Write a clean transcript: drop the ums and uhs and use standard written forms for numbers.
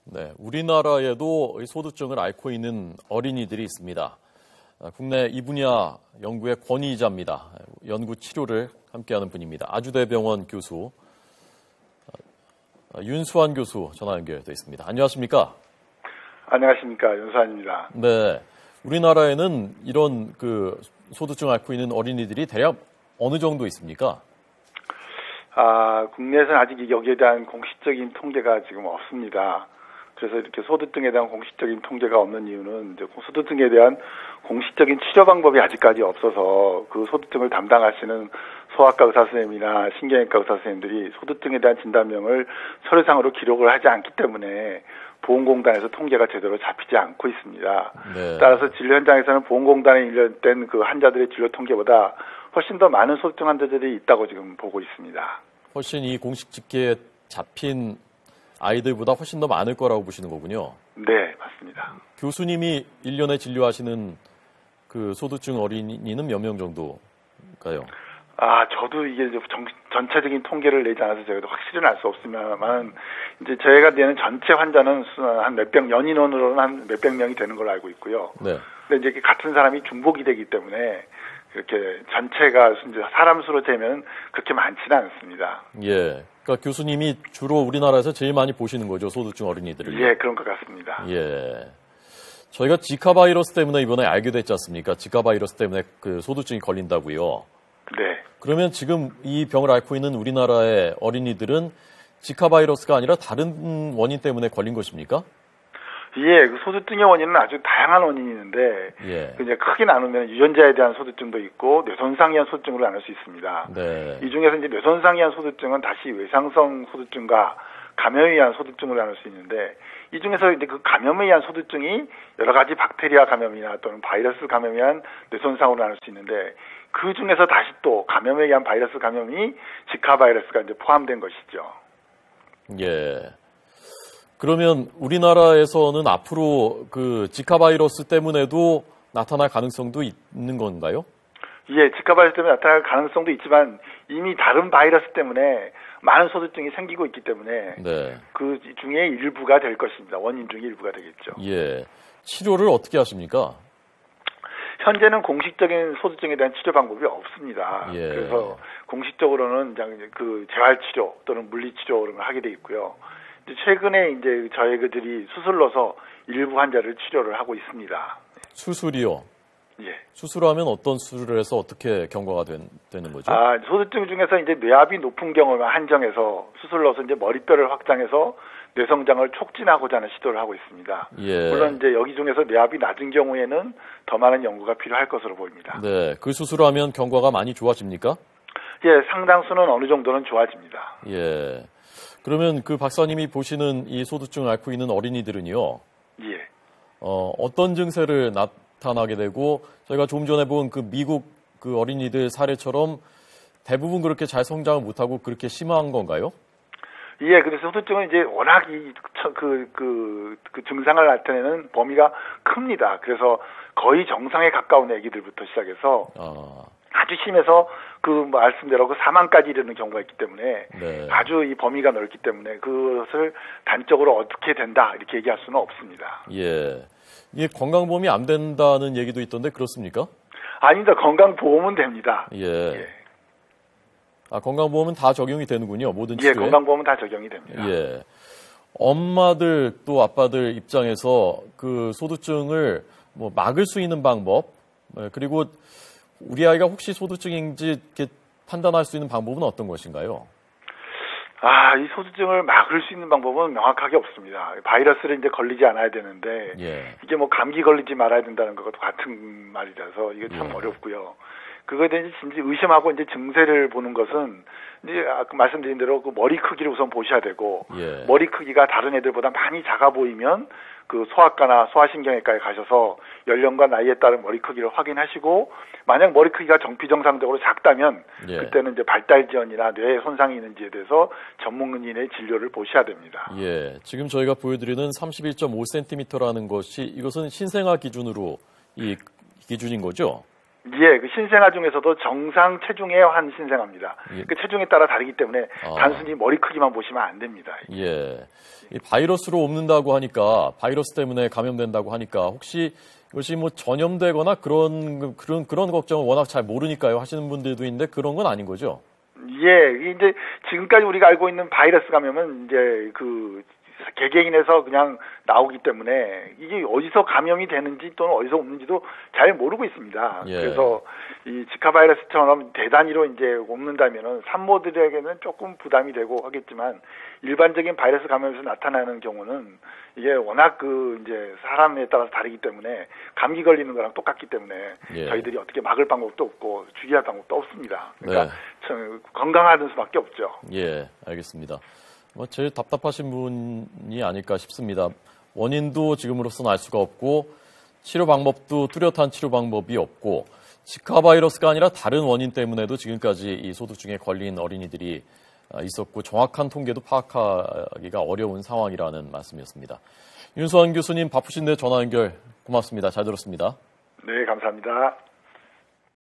네, 우리나라에도 소두증을 앓고 있는 어린이들이 있습니다. 국내 이 분야 연구의 권위자입니다. 연구 치료를 함께하는 분입니다. 아주대병원 교수 윤수환 교수 전화 연결돼 있습니다. 안녕하십니까? 안녕하십니까, 윤수환입니다. 네, 우리나라에는 이런 소두증 앓고 있는 어린이들이 대략 어느 정도 있습니까? 국내에서는 아직 여기에 대한 공식적인 통계가 지금 없습니다. 그래서 이렇게 소두증에 대한 공식적인 통계가 없는 이유는 이제 소두증에 대한 공식적인 치료 방법이 아직까지 없어서 그 소두증을 담당하시는 소아과 의사 선생님이나 신경외과 의사 선생님들이 소두증에 대한 진단명을 서류상으로 기록을 하지 않기 때문에 보건공단에서 통계가 제대로 잡히지 않고 있습니다. 네. 따라서 진료 현장에서는 보건공단에 일련된 그 환자들의 진료 통계보다 훨씬 더 많은 소두증 환자들이 있다고 지금 보고 있습니다. 훨씬 이 공식 집계에 잡힌 아이들보다 훨씬 더 많을 거라고 보시는 거군요. 네, 맞습니다. 교수님이 1년에 진료하시는 그 소두증 어린이는 몇 명 정도일까요? 저도 이게 전체적인 통계를 내지 않아서 제가 확실히는 알 수 없으면 이제 저희가 내는 전체 환자는 한 몇백 연인원으로는 한 몇백 명이 되는 걸로 알고 있고요. 네. 근데 이제 같은 사람이 중복이 되기 때문에 이렇게 전체가 이제 사람 수로 재면 그렇게 많지는 않습니다. 예. 그러니까 교수님이 주로 우리나라에서 제일 많이 보시는 거죠, 소두증 어린이들을. 예, 그런 것 같습니다. 예. 저희가 지카 바이러스 때문에 이번에 알게 됐지 않습니까? 지카 바이러스 때문에 그 소두증이 걸린다고요. 네. 그러면 지금 이 병을 앓고 있는 우리나라의 어린이들은 지카 바이러스가 아니라 다른 원인 때문에 걸린 것입니까? 예, 그 소두증의 원인은 아주 다양한 원인이 있는데, 예. 이제 크게 나누면 유전자에 대한 소두증도 있고 뇌손상에 의한 소두증으로 나눌 수 있습니다. 네. 이 중에서 이제 뇌손상에 의한 소두증은 다시 외상성 소두증과 감염에 의한 소두증으로 나눌 수 있는데, 이 중에서 이제 그 감염에 의한 소두증이 여러 가지 박테리아 감염이나 또는 바이러스 감염에 의한 뇌손상으로 나눌 수 있는데, 그 중에서 다시 또 감염에 의한 바이러스 감염이 지카 바이러스가 이제 포함된 것이죠. 예. 그러면 우리나라에서는 앞으로 그 지카 바이러스 때문에도 나타날 가능성도 있는 건가요? 예, 지카 바이러스 때문에 나타날 가능성도 있지만 이미 다른 바이러스 때문에 많은 소두증이 생기고 있기 때문에 네. 그 중에 일부가 될 것입니다. 원인 중에 일부가 되겠죠. 예. 치료를 어떻게 하십니까? 현재는 공식적인 소두증에 대한 치료 방법이 없습니다. 예. 그래서 공식적으로는 그 재활치료 또는 물리치료 이런 걸 하게 돼 있고요. 최근에 이제 저희들이 수술로서 일부 환자를 치료를 하고 있습니다. 수술이요? 예. 수술하면 어떤 수술을 해서 어떻게 경과가 되는 거죠? 소두증 중에서 이제 뇌압이 높은 경우를 한정해서 수술로서 이제 머리뼈를 확장해서 뇌성장을 촉진하고자 하는 시도를 하고 있습니다. 예. 물론 이제 여기 중에서 뇌압이 낮은 경우에는 더 많은 연구가 필요할 것으로 보입니다. 네. 그 수술하면 경과가 많이 좋아집니까? 예, 상당수는 어느 정도는 좋아집니다. 예. 그러면 그 박사님이 보시는 이 소두증을 앓고 있는 어린이들은요. 예. 어떤 증세를 나타나게 되고 저희가 조금 전에 본 그 미국 그 어린이들 사례처럼 대부분 그렇게 잘 성장을 못하고 그렇게 심한 건가요? 예, 그래서 소두증은 이제 워낙 그 증상을 나타내는 범위가 큽니다. 그래서 거의 정상에 가까운 아기들부터 시작해서 아주 심해서 그 말씀대로 그 사망까지 이르는 경우가 있기 때문에 네. 아주 이 범위가 넓기 때문에 그것을 단적으로 어떻게 된다 이렇게 얘기할 수는 없습니다. 예. 이게 건강보험이 안 된다는 얘기도 있던데 그렇습니까? 아닙니다. 건강보험은 됩니다. 예. 예. 건강보험은 다 적용이 되는군요. 모든 치료에. 예, 건강보험은 다 적용이 됩니다. 예. 엄마들 또 아빠들 입장에서 그 소두증을 막을 수 있는 방법 그리고 우리 아이가 혹시 소두증인지 이렇게 판단할 수 있는 방법은 어떤 것인가요? 이 소두증을 막을 수 있는 방법은 명확하게 없습니다. 바이러스를 이제 걸리지 않아야 되는데 예. 이게 감기 걸리지 말아야 된다는 것과 같은 말이라서 이게 참 어렵고요. 그거에 대해 진짜 의심하고 이제 증세를 보는 것은 이제 아까 말씀드린 대로 그 머리 크기를 우선 보셔야 되고 예. 머리 크기가 다른 애들보다 많이 작아 보이면 그 소아과나 소아신경외과에 가셔서 연령과 나이에 따른 머리 크기를 확인하시고 만약 머리 크기가 비정상적으로 작다면 예. 그때는 이제 발달 지연이나 뇌에 손상이 있는지에 대해서 전문의의 진료를 보셔야 됩니다. 예. 지금 저희가 보여드리는 31.5cm라는 것이 이것은 신생아 기준으로 이 기준인 거죠? 예, 그 신생아 중에서도 정상 체중에 한 신생아입니다. 예. 그 체중에 따라 다르기 때문에 단순히 머리 크기만 보시면 안 됩니다. 예. 이 바이러스로 옮는다고 하니까, 바이러스 때문에 감염된다고 하니까, 혹시 이것이 뭐 전염되거나 그런 걱정을 워낙 잘 모르니까요 하시는 분들도 있는데 그런 건 아닌 거죠? 예, 이제 지금까지 우리가 알고 있는 바이러스 감염은 이제 그 개개인에서 그냥 나오기 때문에 이게 어디서 감염이 되는지 또는 어디서 옮는지도 잘 모르고 있습니다. 예. 그래서 이 지카 바이러스처럼 대단위로 이제 옮는다면은 산모들에게는 조금 부담이 되고 하겠지만 일반적인 바이러스 감염에서 나타나는 경우는 이게 워낙 그 이제 사람에 따라서 다르기 때문에 감기 걸리는 거랑 똑같기 때문에 예. 저희들이 어떻게 막을 방법도 없고 주의할 방법도 없습니다. 그러니까 네. 참 건강하는 수밖에 없죠. 예, 알겠습니다. 제일 답답하신 분이 아닐까 싶습니다. 원인도 지금으로서는 알 수가 없고 치료 방법도 뚜렷한 치료 방법이 없고 지카 바이러스가 아니라 다른 원인 때문에도 지금까지 이 소두증에 걸린 어린이들이 있었고 정확한 통계도 파악하기가 어려운 상황이라는 말씀이었습니다. 윤수환 교수님 바쁘신데 전화 연결 고맙습니다. 잘 들었습니다. 네, 감사합니다.